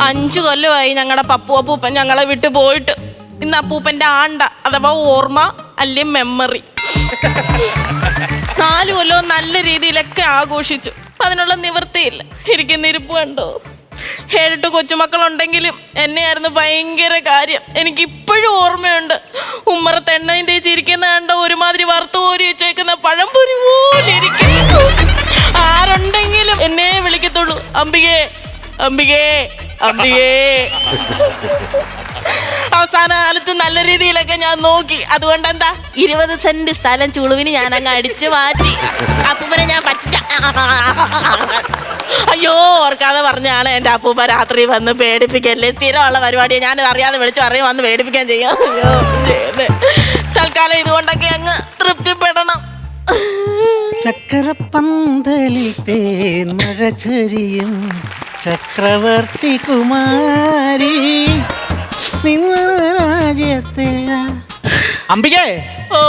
5 കൊല്ലമായി ഞങ്ങളുടെ പപ്പു അപ്പൂപ്പൻ ഞങ്ങളെ വിട്ടു പോയിട്ട്. ഇന്ന് അപ്പൂപ്പന്റെ ആണ്ട അഥവാ ഓർമ്മ അല്ലെ മെമ്മറി. 4 കൊല്ലവും നല്ല രീതിയിലൊക്കെ ആഘോഷിച്ചു. അതിനുള്ള നിവൃത്തിയില്ല. ഇരിക്കുന്ന ഇരിപ്പ് കണ്ടോ? 7-8 കൊച്ചുമക്കളുണ്ടെങ്കിലും എന്നെയായിരുന്നു ഭയങ്കര കാര്യം. എനിക്ക് ഇപ്പോഴും ഓർമ്മയുണ്ട്. ഉമ്മറത്ത് എണ്ണയും തേച്ചിരിക്കുന്ന കണ്ട ഒരുമാതിരി വറുത്ത് കോരി വെച്ചേക്കുന്ന പഴംപൊരി പോലെ ഇരിക്കുന്നു. ആരുണ്ടെങ്കിലും എന്നെ വിളിക്കത്തുള്ളൂ, അംബികേ അംബികേ അംബികേ. അവസാന കാലത്ത് നല്ല രീതിയിലൊക്കെ ഞാൻ നോക്കി. അതുകൊണ്ട് എന്താ 20 സെന്റ് സ്ഥലം ചുളുവിന് ഞാൻ അങ്ങ് അടിച്ചു മാറ്റി. അപ്പൂപ്പനെ ഞാൻ അയ്യോ ഓർക്കാതെ പറഞ്ഞാണ് എൻ്റെ അപ്പൂപ്പ രാത്രി വന്ന് പേടിപ്പിക്കല്ലേ. സ്ഥിരമുള്ള പരിപാടിയെ ഞാൻ അറിയാതെ വിളിച്ചു പറയും വന്ന് പേടിപ്പിക്കാൻ ചെയ്യാം. തൽക്കാലം ഇതുകൊണ്ടൊക്കെ അങ്ങ് തൃപ്തിപ്പെടണം. ചക്രപ്പന്തലിൽ തേൻ മഴ ചൊരിയും ചക്രവർത്തി കുമാരി രാജ്യത്തെ. അംബികേ, ഓ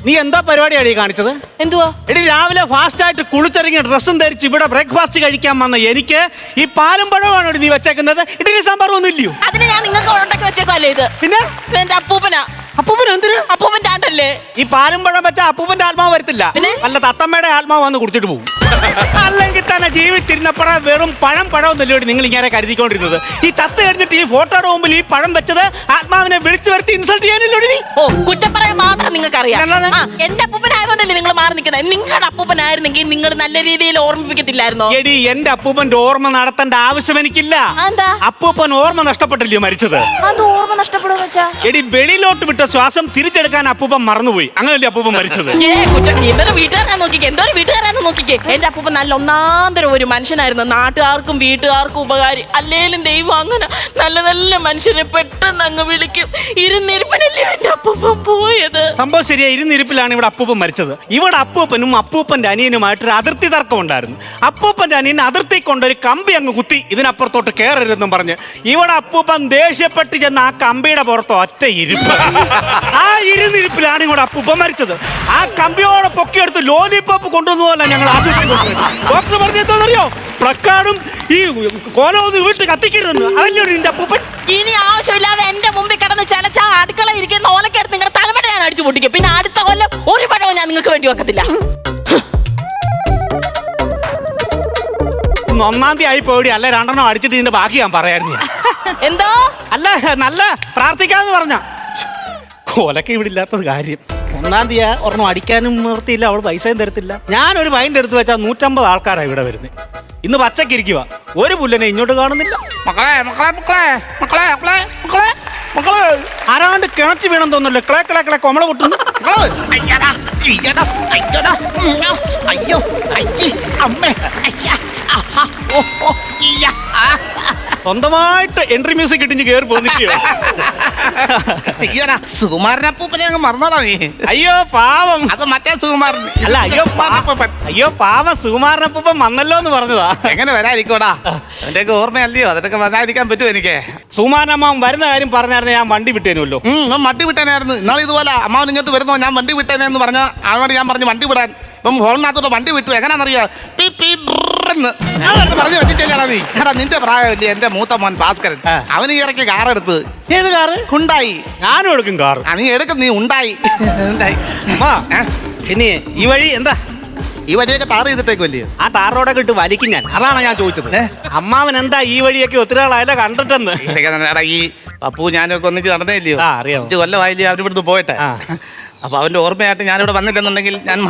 നീ എന്താ പരിപാടിയാണ് ഈ കാണിച്ചത്? എന്തുവാ? എടി, രാവിലെ ഫാസ്റ്റ് ആയിട്ട് കുളിച്ചിറങ്ങിയ ഡ്രസ്സും ധരിച്ച് ഇവിടെ ബ്രേക്ക്ഫാസ്റ്റ് കഴിക്കാൻ വന്ന എനിക്ക് ഈ പാലും പഴമാണ് നീ വെച്ചേക്കുന്നത്. ഇഡലി സാമ്പാറും ഒന്നും ഇല്ലയോ? അതിന് ഞാൻ നിങ്ങൾക്ക് ഉണ്ടാക്കി വെച്ചേക്കല്ലേ. ഇത് പിന്നെ എന്റെ അപ്പൂപ്പനാ. അപ്പൂപ്പൻ എന്തിന്? അപ്പൂപ്പന്റെ ആണ്ടല്ലേ. ഈ പാലും പഴം വെച്ച അപ്പൂപ്പന്റെ ആത്മാവ് വരത്തില്ല, അല്ല തത്തമ്മയുടെ ആത്മാവ് വന്ന് കുടിച്ചിട്ട് പോകും. അല്ലെങ്കിൽ തന്നെ ജീവിച്ചിരുന്നപ്പോഴ വെറും പഴം നെല്ലോടി നിങ്ങൾ ഇങ്ങനെ കരുതിക്കൊണ്ടിരുന്നത്. ഈ ചത്ത് കഴിഞ്ഞിട്ട് ഈ ഫോട്ടോയുടെ മുമ്പിൽ ഈ പഴം വെച്ചത് ആത്മാവിനെ വിളിച്ചു വരുത്തി ഇൻസൾട്ട് ചെയ്യാനില്ലോടി നീ. ഓ, കുറ്റം പറയാൻ മാത്രം നിങ്ങൾക്ക് അറിയാം. എന്റെ അപ്പൂപ്പനായതുകൊണ്ടല്ലേ നിങ്ങൾ മാറി നിൽക്കുന്നത്. നിങ്ങളുടെ അപ്പൂപ്പനായിരുന്നെങ്കിൽ നിങ്ങൾ നല്ല രീതിയിൽ ഓർമ്മിപ്പിക്കത്തില്ലായിരുന്നോ? എടി, എന്റെ അപ്പൂപ്പന്റെ ഓർമ്മ നടത്തേണ്ട ആവശ്യം എനിക്കില്ല. എന്താ? അപ്പൂപ്പൻ ഓർമ്മ നഷ്ടപ്പെട്ടില്ലയോ മരിച്ചത്? അത് ഓർമ്മ നഷ്ടപ്പെടുക വെച്ചാ? എടി, വെളിയിലോട്ട് വിട്ട ശ്വാസം തിരിച്ചെടുക്കാൻ അപ്പൂപ്പൻ മറന്നുപോയി. അങ്ങനല്ലേ അപ്പൂപ്പൻ മരിച്ചത്? വീട്ടുകാരാന്ന് നോക്കിക്കേ. എന്റെ അപ്പൂപ്പൻ നല്ല ഒന്നാന്തരം ഒരു മനുഷ്യനായിരുന്നു. നാട്ടുകാർക്കും വീട്ടുകാർക്കും ഉപകാരി. അല്ലേലും ദൈവം അങ്ങനെ നല്ല നല്ല മനുഷ്യനെ പെട്ടെന്ന് അങ്ങ് വിളിക്കും. ഇരുന്നിരിപ്പിനല്ലേ എന്റെ അപ്പൂപ്പൻ പോയത്. സംഭവം ശരിയാ, ഇരുന്നിരിപ്പിലാണ് ഇവിടെ അപ്പൂപ്പൻ മരിച്ചത്. ഇവിടെ അപ്പൂപ്പനും അപ്പൂപ്പന്റെ അനിയനുമായിട്ടൊരു അതിർത്തി തർക്കം ഉണ്ടായിരുന്നു. അപ്പൂപ്പന്റെ അനിയൻ അതിർത്തി കൊണ്ടൊരു കമ്പി അങ്ങ് കുത്തി ഇതിനപ്പുറത്തോട്ട് കയറരുതെന്നും പറഞ്ഞ് ഇവിടെ അപ്പൂപ്പൻ ദേഷ്യപ്പെട്ട് ചെന്ന് ആ കമ്പിയുടെ പുറത്ത് ഒറ്റ ഇരിപ്പ്. ആ ഇരുന്നിരിപ്പിലാണ് ഇവിടെ അപ്പൂപ്പൻ മരിച്ചത്. ആ കമ്പിയോടെ പൊക്കിയെടുത്ത് ലോലിപോപ്പ് കൊണ്ടുവന്നതല്ല ഞങ്ങൾ ആശുപത്രിയിൽ കൊണ്ടുപോയി. ഡോക്ടർ പറഞ്ഞെന്തോന്നറിയോ? പ്ലക്കാർഡും ഈ കോലമൊന്നും വീട്ടിൽ കത്തിക്കരുതെന്ന്. അതല്ലേ നിന്റെ അപ്പൂപ്പൻ? ഇനി ആവശ്യമില്ലാതെ എന്റെ മുമ്പിൽ കിടന്ന് ചലച്ച അടുക്കള ഇരിക്കുന്ന ഓലക്കെടുത്ത് നിങ്ങളുടെ തലമുറ ഞാൻ അടിച്ചു പൊട്ടിക്കും. പിന്നെ അടുത്ത കൊല്ലം ഒരു പഴവും ഞാൻ നിങ്ങൾക്ക് വേണ്ടി വെക്കത്തില്ല. 1-ാം തീയതി ആയി പോയി. അല്ല 2 അടിച്ചിട്ട് ഇതിന്റെ ബാക്കി ഞാൻ പറയായിരുന്നു. എന്തോ അല്ല നല്ല പ്രാർത്ഥിക്കാന്ന് പറഞ്ഞ ഓലൊക്കെ ഇവിടെ ഇല്ലാത്തത് കാര്യം. 1-ാം തീയതി ഒരെണ്ണം അടിക്കാനും നിർത്തിയില്ല. അവൾ പൈസയും തരത്തില്ല. ഞാനൊരു പൈൻ്റെ എടുത്ത് വെച്ചാൽ 150 ആൾക്കാരാണ് ഇവിടെ വരുന്നത്. ഇന്ന് പച്ചക്കിരിക്കുക, ഒരു പുല്ലനെ ഇങ്ങോട്ട് കാണുന്നില്ല. മക്കളെ ആരാണ്ട് കിണറ്റി വീണം തോന്നല്ലോ. കിളെ കൊമള പൊട്ടുന്നു. അയ്യോ അമ്മേ. സ്വന്തമായിട്ട് എൻട്രി മ്യൂസിക് ഇട്ടിഞ്ഞ് കയറി പോന്നില്ലയോ? സുകുമാരനപ്പൂപ്പനെ അങ്ങ് മറന്നോടാ നീ. അയ്യോ പാവം, അത് മറ്റേ സുകുമാരൻ അല്ല. അയ്യോ പാവം, സുകുമാരനപ്പൂപ്പൻ വന്നല്ലോ എന്ന് പറഞ്ഞതാ. എങ്ങനെ വരാതിരിക്കോടാ? അതിന്റെയൊക്കെ ഓർമ്മയല്ലയോ? അതൊക്കെ വരാതിരിക്കാൻ പറ്റുമോ എനിക്ക്? സുകുമാരനമ്മ വരുന്ന കാര്യം പറഞ്ഞായിരുന്നു, ഞാൻ വണ്ടി വിട്ടേനുമല്ലോ. വണ്ടി വിട്ടേനായിരുന്നു. ഇന്നാൾ ഇതുപോലെ അമ്മാവൻ ഇങ്ങോട്ട് വരുന്നോ ഞാൻ വണ്ടി വിട്ടേനെന്ന് പറഞ്ഞ ആളോട് ഞാൻ പറഞ്ഞു വണ്ടി വിടാൻ. ഇപ്പം ഫോണിനകത്തോടെ വണ്ടി വിട്ടു. എങ്ങനെയാണെന്നറിയോ? പറഞ്ഞു വെച്ചിട്ടാ നീ. എടാ, നിന്റെ പ്രായമല്ലേ എന്റെ മൂത്ത മോൻ ഭാസ്കരൻ. അവന് ഈ ഇറക്കി കാറെടുത്ത്. ഏത് കാറ്? ഉണ്ടായി. ഞാനും എടുക്കും കാറ്. നീ എടുക്കും. നീ ഉണ്ടായി. പിന്നെ ഈ വഴി എന്താ? ഈ വഴിയൊക്കെ ടാർ ചെയ്തിട്ടേക്കുമല്ലേ? ആ ടാർ റോഡൊക്കെ ഇട്ട് വലിക്കും ഞാൻ. അതാണ് ഞാൻ ചോദിച്ചത്. അമ്മാവൻ എന്താ ഈ വഴിയൊക്കെ ഒത്തിരി ആളായല്ല കണ്ടിട്ടെന്ന്. ഈ പപ്പു ഞാനൊക്കെ ഒന്നിച്ച് നടന്നേല്ലയോ? അറിയാം. 5 കൊല്ലമായില്ലേ അവരിവിടുന്ന് പോയിട്ടെ. അപ്പൊ അവന്റെ ഓർമ്മയായിട്ട് ഞാനിവിടെ വന്നില്ലെന്നുണ്ടെങ്കിൽ ഞാൻ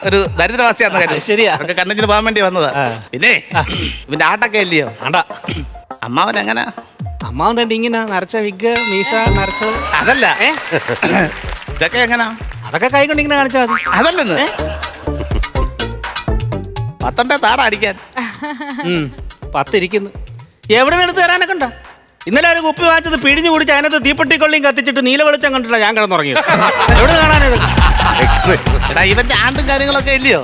ഒരു ദരിദ്രവാസിയാന്ന് കരുതി. ശരിയാ, അതൊക്കെ കണ്ണിന് പോകാൻ വേണ്ടി വന്നതാ. പിന്നെ ഇവന്റെ ആട്ടൊക്കെ ഇല്ലയോ? അമ്മാവൻ എങ്ങനെ? അമ്മാവൻ തന്നെ ഇങ്ങനെ നരച്ച വിഗ് മീശ നരച്ചത്. അതല്ല, ഇതൊക്കെ എങ്ങനാ? അതൊക്കെ കൈ കൊണ്ട് ഇങ്ങനെ കാണിച്ചാൽ മതി. അതല്ലെന്ന് 10 താട അടിക്കാൻ 10 ഇരിക്കുന്നു. എവിടെ നിന്ന് എടുത്ത് തരാനൊക്കെ ഉണ്ടോ? ഇന്നലെ ഒരു കുപ്പി വാങ്ങിച്ചത് പിഴിഞ്ഞു കുടിച്ച് അതിനകത്ത് തീപ്പെട്ടിക്കൊള്ളിയും കത്തിച്ചിട്ട് നീല വെളിച്ചം കണ്ടിട്ടാ ഞാൻ കിടന്നുറങ്ങിയത്. എവിടെ കാണാനത്? ഇവന്റെ ആണ്ടും കാര്യങ്ങളൊക്കെ ഇല്ലയോ?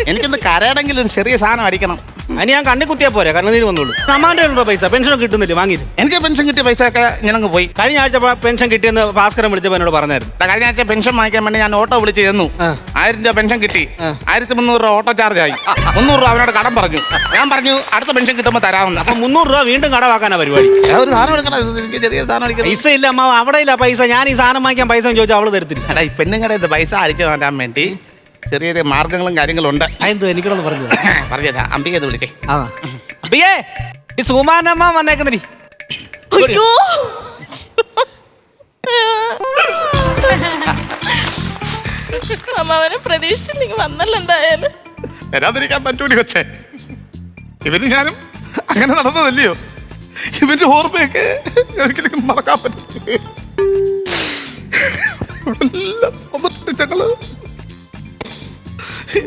എനിക്കൊന്ന് കരയണമെങ്കിൽ ഒരു ചെറിയ സാധനം അടിക്കണം. അതിന് ഞാൻ കണ്ണി കുത്തിയാ പോരെ കണ്ണുനീര് വന്നോളൂ. അമ്മാന്റെ ഉണ്ടോ പൈസ? പെൻഷനൊക്കെ കിട്ടുന്നില്ല, വാങ്ങിയിട്ട്. എനിക്ക് പെൻഷൻ കിട്ടിയ പൈസ ഒക്കെ ഞാനങ്ങ് പോയി. കഴിഞ്ഞ ആഴ്ച പെൻഷൻ കിട്ടിയെന്ന് ഭാസ്കരൻ വിളിച്ചപ്പോൾ എന്നോട് പറഞ്ഞായിരുന്നു. കഴിഞ്ഞ ആഴ്ച പെൻഷൻ വാങ്ങിക്കാൻ വേണ്ടി ഞാൻ ഓട്ടോ വിളിച്ച് ചെന്നു. 1000 രൂപ പെൻഷൻ കിട്ടി. 1300 രൂപ ഓട്ടോ ചാർജ് ആയി. 300 രൂപ അവനോട് കടം പറഞ്ഞു. ഞാൻ പറഞ്ഞു അടുത്ത പെൻഷൻ കിട്ടുമ്പോൾ തരാമെന്ന്. അപ്പൊ 300 രൂപ വീണ്ടും കടവാക്കാനാ പരിപാടി. ഒരു സാധനം എടുക്കണം, എനിക്ക് ചെറിയ സാധനം എടുക്കണം. പൈസ ഇല്ല അമ്മ, അവിടെ ഇല്ല പൈസ. ഞാൻ ഈ സാധനം വാങ്ങിക്കാൻ പൈസ ചോദിച്ചാൽ അവള് തരത്തില്ല. എടാ ഈ പെണ്ണുങ്ങളുടെ പൈസ അടിച്ചു തരാൻ വേണ്ടി ചെറിയ ചെറിയ മാർഗങ്ങളും കാര്യങ്ങളും ഉണ്ട്. അതെന്തോ എനിക്കൊന്ന് പറഞ്ഞു പറഞ്ഞാ അമ്പികത് വിളിച്ചേ. അയ്യേ ഈ സുമാനമ്മ വന്നേക്കുന്നടി. അയ്യോ അമ്മാവനെ പ്രതീക്ഷിച്ചില്ലെങ്കിൽ വന്നല്ലോ എന്തായാലും. വരാതിരിക്കാൻ പറ്റൂടി കൊച്ചേ. ഇവന് ഞാനും അങ്ങനെ നടന്നതല്ലയോ. ഇവന്റെ ഓർമ്മയൊക്കെ ഒരിക്കലും മറക്കാൻ പറ്റില്ല. ഞങ്ങള്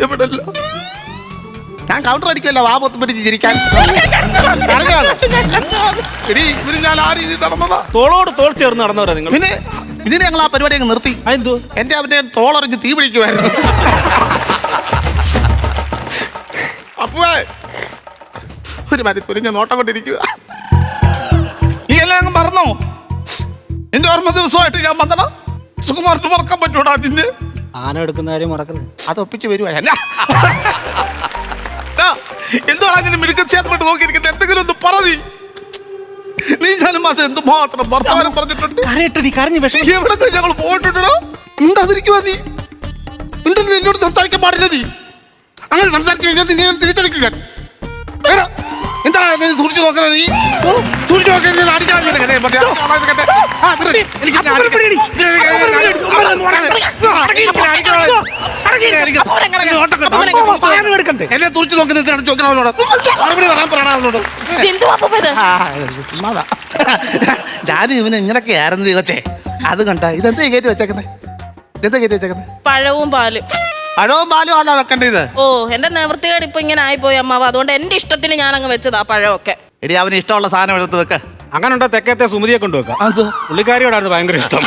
എവിടെല്ല ഞാൻ കൗണ്ടർ അടിക്കുമല്ലോ വാ പൊത്ത് പിടിച്ച് ചിരിക്കാൻ. ഇവര് ഞാൻ ആ രീതിയിൽ നടന്നതാ. തോളോട് തോൾ ചേർന്ന് നടന്നവരാ നിങ്ങൾ. പിന്നെ ഇതിന് ഞങ്ങൾ ആ പരിപാടി അങ്ങ് നിർത്തി. അതെന്തോ? എന്റെ അവന്റെ തോളറിഞ്ഞ് തീ പിടിക്കുമായിരുന്നു. അപ്പുവേ ഒരു മതിപ്പൊരിഞ്ഞ നോട്ടം കൊണ്ടിരിക്കുക. ഈ എല്ലാം അങ്ങ് മറന്നോ? എന്റെ ഓർമ്മ ദിവസമായിട്ട് ഞാൻ വന്നടാ. സുകുമാറിന് മറക്കാൻ പറ്റൂടാ നിന്നെ? ആന എടുക്കുന്ന കാര്യം മറക്കുന്നത്. അത് ഒപ്പിച്ച് വരുവാ. എന്തുവാ അങ്ങനെ മിടുക്കച്ചേർന്നിട്ട് നോക്കിയിരിക്കുന്നത്? എന്തെങ്കിലും ഒന്ന് പറതി. നീ ഞാനും അത് എന്തുമാത്രം വർത്തമാനം പറഞ്ഞിട്ടുണ്ട്. കരഞ്ഞു വിഷം. എവിടെ ഞങ്ങൾ പോയിട്ടുണ്ടോ? ഉണ്ടാതിരിക്കുവാ നീ. ഉണ്ടല്ലോ എന്നോട് സംസാരിക്കാൻ പാടില്ല. നീ അങ്ങനെ സംസാരിച്ചു കഴിഞ്ഞാൽ നിന്നെ ഞാൻ തിരിച്ചടിക്കുക. എന്താണ് സൂക്ഷിച്ചു നോക്കുന്നത്? നീ സൂക്ഷിച്ചു നോക്കുന്നത് അടിക്കാൻ എന്നെ തുറിച്ചു നോക്കുന്നത് ചോദിക്കണവനോട് മറുപടി പറയാൻ പറയണവനോട്. ഞാൻ ഇവന് ഇങ്ങനൊക്കെ ആയിരുന്നു തീർച്ചേ. അത് കണ്ട ഇതെന്താ കയറ്റി വെച്ചേക്കുന്നത്? ഇതെന്താ കയറ്റി വെച്ചേക്കുന്നത്? പഴവും പാലും. പഴവും പാലും ആണോ വെക്കേണ്ടത്? ഓ എന്റെ നിവൃത്തികേട് ഇപ്പൊ ഇങ്ങനെ ആയിപ്പോയി അമ്മാവ. അതുകൊണ്ട് എന്റെ ഇഷ്ടത്തിന് ഞാൻ അങ്ങ് വെച്ചതാ പഴമൊക്കെ. എടി അവന് ഇഷ്ടമുള്ള സാധനം എടുത്ത് വെക്ക. അങ്ങനെ ഉണ്ടോ തെക്കത്തെ സുമതിയെ കൊണ്ടുവെക്കാം. പുള്ളിക്കാരിയോടായിരുന്നു ഭയങ്കര ഇഷ്ടം.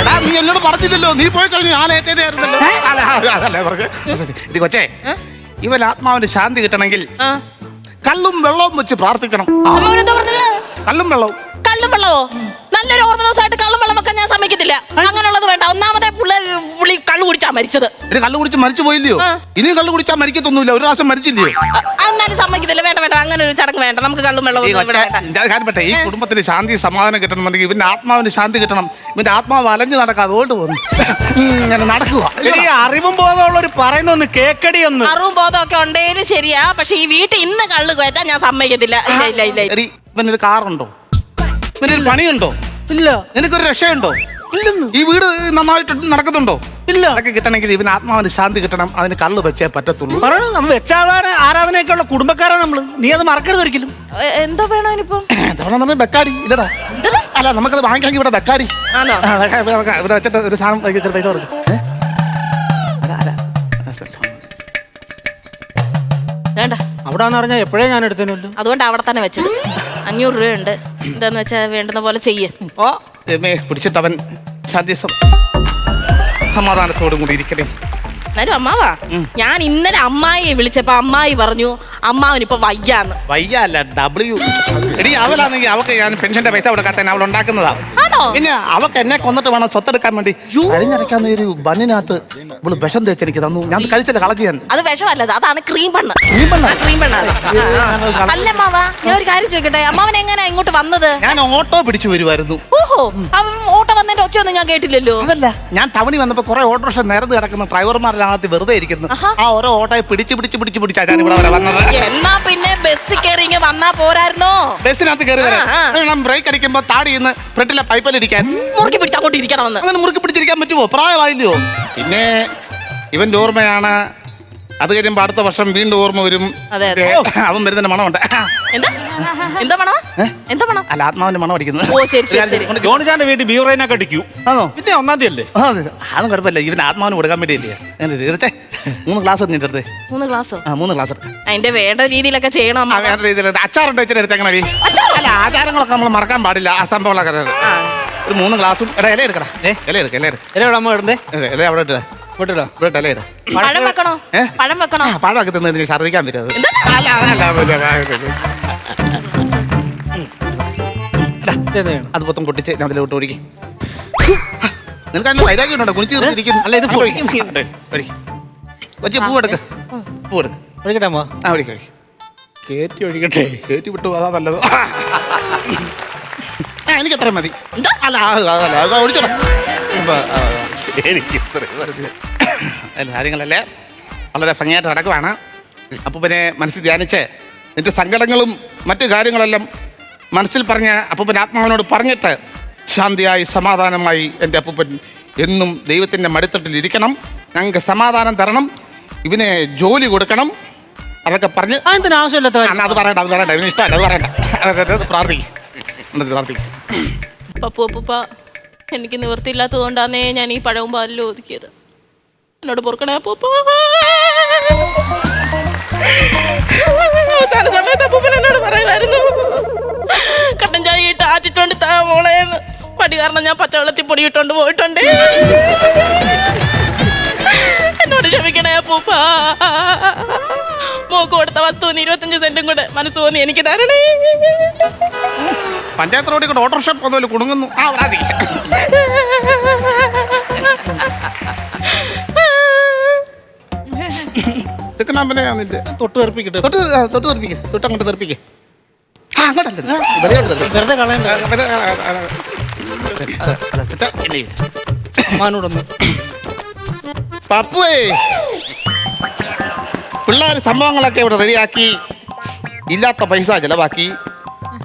എടാ നീ എന്നോട് പറഞ്ഞില്ലല്ലോ. നീ പോയി കഴിഞ്ഞു ഞാൻ ഏറ്റേതായിരുന്നല്ലോ. ഇത് കൊച്ചേ, ഇവൻ ആത്മാവിന് ശാന്തി കിട്ടണമെങ്കിൽ കള്ളും വെള്ളവും വെച്ച് പ്രാർത്ഥിക്കണം. കള്ളും വെള്ളവും. കള്ളും വെള്ളവോ? നല്ലൊരു ഓർമ്മ ദിവസമായിട്ട് കള്ളും വെള്ളം വെക്കാൻ ഞാൻ സമ്മതിക്കത്തില്ല. അങ്ങനെയുള്ളത് വേണ്ട. ഒന്നാമത്തെ പുള്ളി കള്ളു കുടിച്ചാ മരിച്ചത്. കള്ളു കുടിച്ച് മരിച്ചു പോയില്ലയോ? ഇനിയും കള്ളു കുടിച്ചാൽ മരിക്കത്തൊന്നുമില്ല. ഒരു പ്രാവശ്യം മരിച്ചില്ലയോ? എന്നാലും സമ്മതിക്കത്തില്ല. വേണ്ട വേണ്ട, അങ്ങനെ ഒരു ചടങ്ങ് വേണ്ട. നമുക്ക് കള്ളും വെള്ളവും കാര്യപ്പെട്ടെ ഈ കുടുംബത്തിന് ശാന്തി സമാധാനം കിട്ടണമെന്നുണ്ടെങ്കിൽ ഇവന്റെ ആത്മാവിന് ശാന്തി കിട്ടണം. ഇവന്റെ ആത്മാവ് അലഞ്ഞു നടക്കാം. അതുകൊണ്ട് പോകുന്നു ഇങ്ങനെ നടക്കുക. അറിവും ബോധമുള്ളവർ പറയുന്നൊന്ന് കേക്കടി. ഒന്ന് അറിവും ബോധമൊക്കെ ഉണ്ടെങ്കിലും ശരിയാ. പക്ഷെ ഈ വീട്ടിൽ ഇന്ന് കള്ളു കയറ്റാൻ ഞാൻ സമ്മതിക്കത്തില്ല. ഇല്ല ഇല്ല ഇല്ല. ഇവനൊരു കാറുണ്ടോ? ഇവനൊരു പണിയുണ്ടോ? ഇല്ല. നിനക്കൊരു രക്ഷയുണ്ടോ? ഇല്ലെന്ന്. ഈ വീട് നന്നായിട്ട് നടക്കുന്നുണ്ടോ? ഇല്ല. അതൊക്കെ കിട്ടണമെങ്കിൽ ഇവന് ആത്മാവിന് ശാന്തി കിട്ടണം. അതിന് കള്ള് വെച്ചേ പറ്റത്തുള്ളൂ. നമ്മൾ വെച്ചാധാര ആരാധനയൊക്കെ ഉള്ള കുടുംബക്കാരാ നമ്മള്. നീ അത് മറക്കരുത് ഒരിക്കലും. എന്താ വേണം ഇനിയിപ്പോ? ബെക്കാടി ഇല്ലടാ. അല്ല നമുക്കത് വാങ്ങിക്കാമെങ്കിൽ ഇവിടെ ബെക്കാടി ഇവിടെ വെച്ചിട്ട് ഒരു സാധനം പൈസ കൊടുക്കും. വേണ്ട. അവിടാന്ന് പറഞ്ഞാൽ എപ്പോഴേ ഞാൻ എടുത്തല്ലോ. അതുകൊണ്ട് അവിടെ തന്നെ വെച്ചത്. 500 രൂപയുണ്ട്. എന്താന്ന് വെച്ചാൽ വേണ്ടുന്ന പോലെ ചെയ്യേ. ഓ പിടിച്ചിട്ടവൻ ശാന്തി സമാധാനത്തോടും കൂടി ഇരിക്കണേ. എന്നാലും അമ്മാവാ, ഞാൻ ഇന്നലെ അമ്മായിയെ വിളിച്ചപ്പോ അമ്മായി പറഞ്ഞു അമ്മാവനിപ്പോ വയ്യാന്ന്. വയ്യല്ല W. എടി അവളാണെങ്കിൽ അവക്ക് ഞാൻ പെൻഷന്റെ പൈസ കൊടുക്കാത്ത അവൾ ഉണ്ടാക്കുന്നതാ. പിന്നെ അവക്ക് എന്നെ കൊന്നിട്ട് വേണം സ്വത്തെടുക്കാൻ വേണ്ടി. കഴിഞ്ഞിടയ്ക്കാന്ന് ഒരു ബണ്ണിനകത്ത് ഇവള് വിഷം തേച്ച് എനിക്ക് തന്നു. ഞാൻ കഴിച്ചില്ല, കളഞ്ഞു ഞാൻ. അത് വിഷമല്ലത്, അതാണ് ക്രീം പെണ്ണ്. ക്രീം പെണ്ണാണ്. അല്ല അമ്മാവാ, ഞാൻ ഒരു കാര്യം ചോദിക്കട്ടെ, അമ്മാവൻ എങ്ങനെയാ ഇങ്ങോട്ട് വന്നത്? ഞാൻ ഓട്ടോ പിടിച്ചു വരുമായിരുന്നു. ഓഹോ, ഓട്ടോ വന്നതിന്റെ ഒച്ചയൊന്നും ഞാൻ കേട്ടില്ലല്ലോ. അതല്ല, ഞാൻ ടൗണിൽ വന്നപ്പോ കുറെ ഓട്ടോറിക്ഷ നിരന്ന് കിടക്കുന്ന ഡ്രൈവർമാരിനകത്ത് വെറുതെ ഇരിക്കുന്നു. ആ ഓരോ ഓട്ടോയെ പിടിച്ചാ ഞാൻ ഇവിടെ വരെ വന്നത്. എന്നാ പിന്നെ ബസ് കയറി വന്നാ പോരായിരുന്നോ? ബസ്സിനകത്ത് കയറി വരാം. ബ്രേക്ക് അടിക്കുമ്പോ താടിന്ന് ഫ്രണ്ടിലെ പൈപ്പിലിരിക്കാൻ മുറുക്കി പിടിച്ച് അങ്ങോട്ട് ഇരിക്കണമെന്ന്. അങ്ങനെ മുറുക്കി പിടിച്ചിരിക്കാൻ പറ്റുമോ? പ്രായമായില്ലയോ? പിന്നെ ഇവന്റെ ഓർമ്മയാണ്. അത് കഴിയുമ്പോ അടുത്ത വർഷം വീണ്ടും ഓർമ്മ വരും. അവൻ വരുന്നതിന്റെ മണമുണ്ട്. അല്ല, ആത്മാവിന്റെ മണം അടിക്കുന്നത്. ജോണിച്ചാന്റെ വീട്ടിൽ ബീവറേനൊക്കെ അടിക്കൂ. പിന്നെ 1-ാം തീയതി അല്ലേ? അതൊന്നും കുഴപ്പമില്ല. ഇവന് ആത്മാവിന് കൊടുക്കാൻ വേണ്ടിയില്ലേ. 3 ഗ്ലാസ് നിന്റെ അടുത്ത്. 3 ഗ്ലാസ്? 3 ഗ്ലാസ്. അതിന്റെ വേണ്ട രീതിയിലൊക്കെ ചെയ്യണം. വേണ്ട രീതിയിൽ അച്ചാറുണ്ട് വെച്ചിട്ട് എങ്ങനെ? അല്ല, ആചാരങ്ങളൊക്കെ നമ്മൾ മറക്കാൻ പാടില്ല. ആ സംഭവങ്ങളൊക്കെ ഒരു 3 ഗ്ലാസും. ഇല എടുക്കടാ. ഇല എടുക്ക. ഇല അമ്മ ഇടണ്ടേ? ഇല അവിടെ ഇട്ടേ. വിട്ടോ ഇവിടെ ഇലയിടാ. പഴം വെക്കണോ? ഏ? പഴം വെക്കണോ? പഴമൊക്കെ തിന്ന് ഛർദ്ദിക്കാൻ പറ്റത്. അത് മൊത്തം പൊട്ടിച്ച് ഞാൻ അതിലോട്ട് ഓടിക്കും. നിനക്ക് അതിന് വൈരാഗ്യം ഉണ്ടോ? കുണിച്ച് തീർത്തിരിക്കുന്നു. അല്ല ഇത് കൊച്ചി പൂവെടുക്ക്. പൂവെടുക്ക്. ഒഴിക്കട്ടെ അമ്മ. ആ ഒഴിക്കും. കേറ്റി ഒഴിക്കട്ടെ. കയറ്റി വിട്ടു, അതാ നല്ലത്. എനിക്ക് എത്ര മതി. അല്ല അതല്ല ഒഴിച്ചോളാം. എനിക്ക് കാര്യങ്ങളല്ലേ വളരെ ഭംഗിയായിട്ട് നടക്കുവാണ്. അപ്പോൾ പിന്നെ മനസ്സിൽ ധ്യാനിച്ച് നിന്റെ സങ്കടങ്ങളും മറ്റു കാര്യങ്ങളെല്ലാം മനസ്സിൽ പറഞ്ഞ് അപ്പൂപ്പൻ ആത്മാവിനോട് പറഞ്ഞിട്ട് ശാന്തിയായി സമാധാനമായി എൻ്റെ അപ്പൂപ്പൻ എന്നും ദൈവത്തിൻ്റെ മടിത്തട്ടിൽ ഇരിക്കണം. ഞങ്ങൾക്ക് സമാധാനം തരണം, ഇവനെ ജോലി കൊടുക്കണം, അതൊക്കെ പറഞ്ഞ് ആവശ്യമില്ലാത്ത അത് പറയണ്ട ഇവന് ഇഷ്ടമല്ല, അത് പറയണ്ട. പ്രാർത്ഥിക്കും. പപ്പൂപ്പ എനിക്ക് നിവൃത്തിയില്ലാത്തത് കൊണ്ടാന്നേ ഞാൻ ഈ പഴവും പാലിലും ഒതുക്കിയത്. എന്നോട് പൊറുക്കണേ അപ്പൂപ്പ. അവസാന സമയത്ത് അപ്പൂപ്പൻ എന്നോട് പറയുമായിരുന്നു, കട്ടൻ ചായ ഇട്ട് ആറ്റിച്ചോണ്ട് താ മോളേന്ന്. പടി കാരണം ഞാൻ പച്ചവെള്ളത്തിൽ പൊടി ഇട്ടോണ്ട് പോയിട്ടുണ്ട്. എന്നോട് ക്ഷമിക്കണേ അപ്പൂപ്പ. മോക്ക് കൊടുത്ത വസ്തുവിന് 25 സെന്റും കൂടെ മനസ്സ് തോന്നി എനിക്ക് തരണേ. പഞ്ചായത്ത് റോഡിൽ കൂടെ ഓട്ടോറിക്ഷ പോകുന്നതിൽ കുടുങ്ങുന്നു. ആ വരാതി. തൊട്ട് തെറിപ്പിക്കട്ടെ. തൊട്ടങ്ങോട്ട് തെറിപ്പിക്കേ. അങ്ങോട്ടല്ലേ വെറുതെ കളയണ്ട. അമ്മാനോടൊന്ന്. പപ്പുവേ, പിള്ളേർ സംഭവങ്ങളൊക്കെ ഇവിടെ റെഡിയാക്കി, ഇല്ലാത്ത പൈസ ചെലവാക്കി,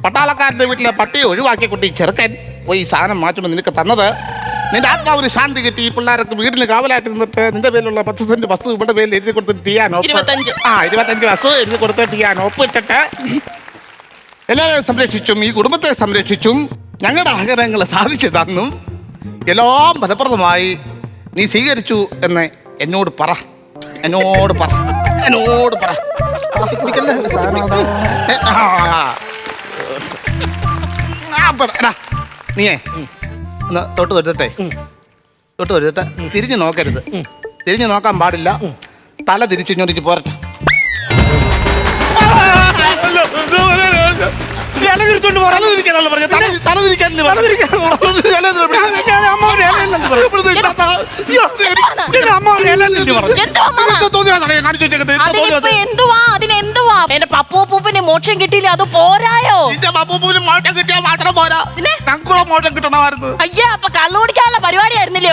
പട്ടാളക്കാരൻ്റെ വീട്ടിലെ പട്ടിയെ ഒഴിവാക്കിയ കുട്ടി ചെറുക്കൻ പോയി സാധനം മാറ്റുമ്പോൾ നിനക്ക് തന്നത് നിന്റെ ആത്മാവിന് ശാന്തി കിട്ടി. ഈ പിള്ളേർക്ക് വീട്ടിൽ കാവലായിട്ട് നിന്നിട്ട് നിന്റെ പേരിലുള്ള 10 സെന്റ് വസ്തു ഇവിടെ പേരിൽ എഴുതി കൊടുത്തിട്ട് ചെയ്യാൻ 25 വസ്തു എഴുതി കൊടുത്തിട്ട് ചെയ്യാൻ ഒപ്പിട്ടിട്ട് എല്ലാവരെയും സംരക്ഷിച്ചും ഈ കുടുംബത്തെ സംരക്ഷിച്ചും ഞങ്ങളുടെ ആഗ്രഹങ്ങൾ സാധിച്ചു തന്നും എല്ലാം ഫലപ്രദമായി നീ സ്വീകരിച്ചു എന്ന് എന്നോട് പറ. നീയേ ഒന്ന് തൊട്ട് തൊട്ടിട്ടെ തിരിഞ്ഞു നോക്കരുത്. തിരിഞ്ഞു നോക്കാൻ പാടില്ല. തല തിരിച്ചു ഇങ്ങോട്ടേക്ക് പോരട്ടെ. എന്റെ പപ്പൂപ്പൂപ്പിന് മോക്ഷം കിട്ടിയില്ല, അത് പോരായോ? മോശം കിട്ടിയാൽ മാത്രം പോരാ, മോശം കിട്ടണമായിരുന്നു. അയ്യാ, അപ്പൊ കള്ളു കുടിക്കാനുള്ള പരിപാടിയായിരുന്നില്ലേ?